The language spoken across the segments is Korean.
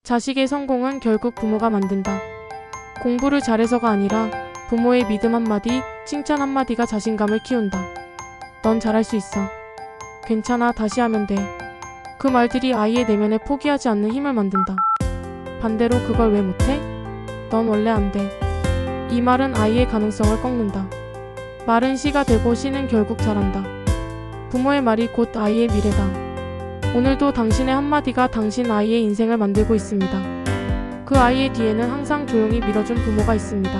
자식의 성공은 결국 부모가 만든다. 공부를 잘해서가 아니라 부모의 믿음 한마디, 칭찬 한마디가 자신감을 키운다. 넌 잘할 수 있어. 괜찮아, 다시 하면 돼. 그 말들이 아이의 내면에 포기하지 않는 힘을 만든다. 반대로 그걸 왜 못해? 넌 원래 안 돼. 이 말은 아이의 가능성을 꺾는다. 말은 시가 되고 시는 결국 잘한다. 부모의 말이 곧 아이의 미래다. 오늘도 당신의 한마디가 당신 아이의 인생을 만들고 있습니다. 그 아이의 뒤에는 항상 조용히 밀어준 부모가 있습니다.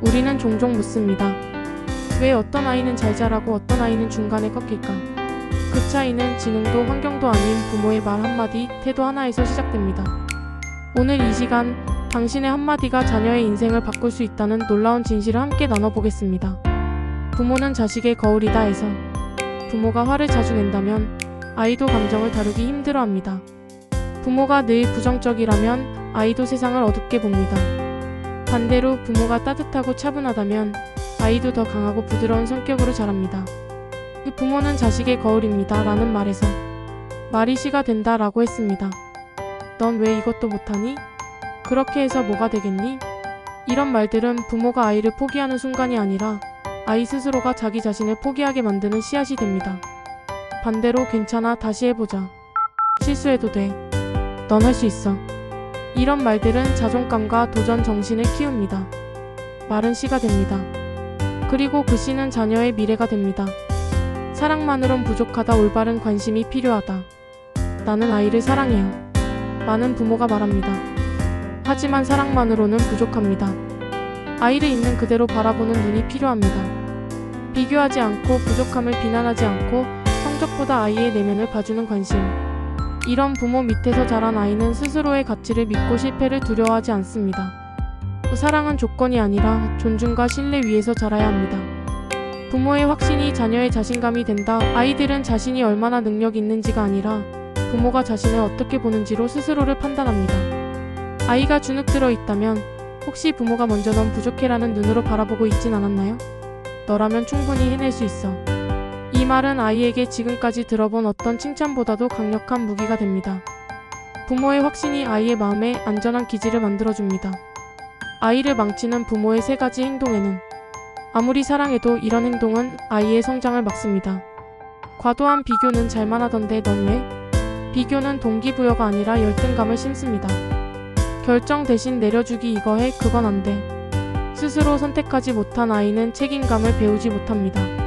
우리는 종종 묻습니다. 왜 어떤 아이는 잘 자라고 어떤 아이는 중간에 꺾일까? 그 차이는 지능도 환경도 아닌 부모의 말 한마디, 태도 하나에서 시작됩니다. 오늘 이 시간 당신의 한마디가 자녀의 인생을 바꿀 수 있다는 놀라운 진실을 함께 나눠보겠습니다. 부모는 자식의 거울이다 해서 부모가 화를 자주 낸다면 아이도 감정을 다루기 힘들어합니다. 부모가 늘 부정적이라면 아이도 세상을 어둡게 봅니다. 반대로 부모가 따뜻하고 차분하다면 아이도 더 강하고 부드러운 성격으로 자랍니다. 부모는 자식의 거울입니다 라는 말에서 말이 시가 된다 라고 했습니다. 넌 왜 이것도 못하니? 그렇게 해서 뭐가 되겠니? 이런 말들은 부모가 아이를 포기하는 순간이 아니라 아이 스스로가 자기 자신을 포기하게 만드는 씨앗이 됩니다. 반대로 괜찮아, 다시 해보자. 실수해도 돼. 넌 할 수 있어. 이런 말들은 자존감과 도전 정신을 키웁니다. 말은 씨가 됩니다. 그리고 그 씨는 자녀의 미래가 됩니다. 사랑만으론 부족하다, 올바른 관심이 필요하다. 나는 아이를 사랑해요. 많은 부모가 말합니다. 하지만 사랑만으로는 부족합니다. 아이를 있는 그대로 바라보는 눈이 필요합니다. 비교하지 않고 부족함을 비난하지 않고 성적보다 아이의 내면을 봐주는 관심. 이런 부모 밑에서 자란 아이는 스스로의 가치를 믿고 실패를 두려워하지 않습니다. 사랑은 조건이 아니라 존중과 신뢰 위에서 자라야 합니다. 부모의 확신이 자녀의 자신감이 된다. 아이들은 자신이 얼마나 능력 있는지가 아니라 부모가 자신을 어떻게 보는지로 스스로를 판단합니다. 아이가 주눅 들어 있다면 혹시 부모가 먼저 넌 부족해라는 눈으로 바라보고 있진 않았나요? 너라면 충분히 해낼 수 있어. 이 말은 아이에게 지금까지 들어본 어떤 칭찬보다도 강력한 무기가 됩니다. 부모의 확신이 아이의 마음에 안전한 기지를 만들어줍니다. 아이를 망치는 부모의 세 가지 행동에는 아무리 사랑해도 이런 행동은 아이의 성장을 막습니다. 과도한 비교는 잘만 하던데 넌 왜? 비교는 동기부여가 아니라 열등감을 심습니다. 결정 대신 내려주기, 이거 해, 그건 안 돼. 스스로 선택하지 못한 아이는 책임감을 배우지 못합니다.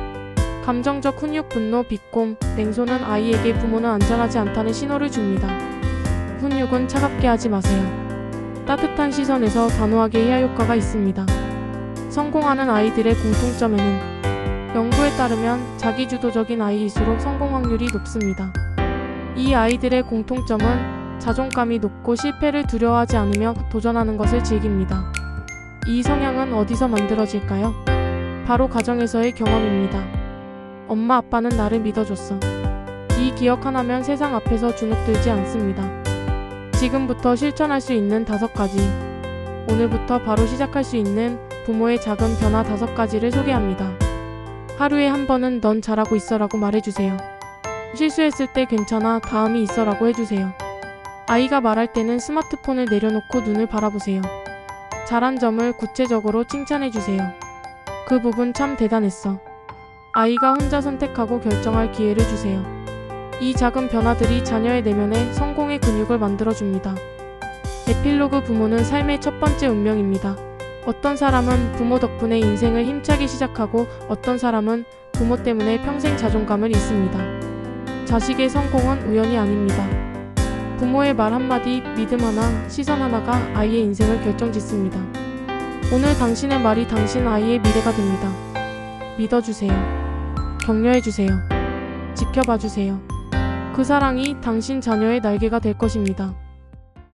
감정적 훈육, 분노, 비꼼, 냉소는 아이에게 부모는 안전하지 않다는 신호를 줍니다. 훈육은 차갑게 하지 마세요. 따뜻한 시선에서 단호하게 해야 효과가 있습니다. 성공하는 아이들의 공통점에는 연구에 따르면 자기주도적인 아이일수록 성공 확률이 높습니다. 이 아이들의 공통점은 자존감이 높고 실패를 두려워하지 않으며 도전하는 것을 즐깁니다. 이 성향은 어디서 만들어질까요? 바로 가정에서의 경험입니다. 엄마 아빠는 나를 믿어줬어. 이 기억 하나면 세상 앞에서 주눅들지 않습니다. 지금부터 실천할 수 있는 5가지. 오늘부터 바로 시작할 수 있는 부모의 작은 변화 5가지를 소개합니다. 하루에 한 번은 넌 잘하고 있어라고 말해주세요. 실수했을 때 괜찮아, 다음이 있어라고 해주세요. 아이가 말할 때는 스마트폰을 내려놓고 눈을 바라보세요. 잘한 점을 구체적으로 칭찬해주세요. 그 부분 참 대단했어. 아이가 혼자 선택하고 결정할 기회를 주세요. 이 작은 변화들이 자녀의 내면에 성공의 근육을 만들어줍니다. 에필로그, 부모는 삶의 첫 번째 운명입니다. 어떤 사람은 부모 덕분에 인생을 힘차게 시작하고 어떤 사람은 부모 때문에 평생 자존감을 잃습니다. 자식의 성공은 우연이 아닙니다. 부모의 말 한마디, 믿음 하나, 시선 하나가 아이의 인생을 결정짓습니다. 오늘 당신의 말이 당신 아이의 미래가 됩니다. 믿어주세요. 격려해주세요. 지켜봐주세요. 그 사랑이 당신 자녀의 날개가 될 것입니다.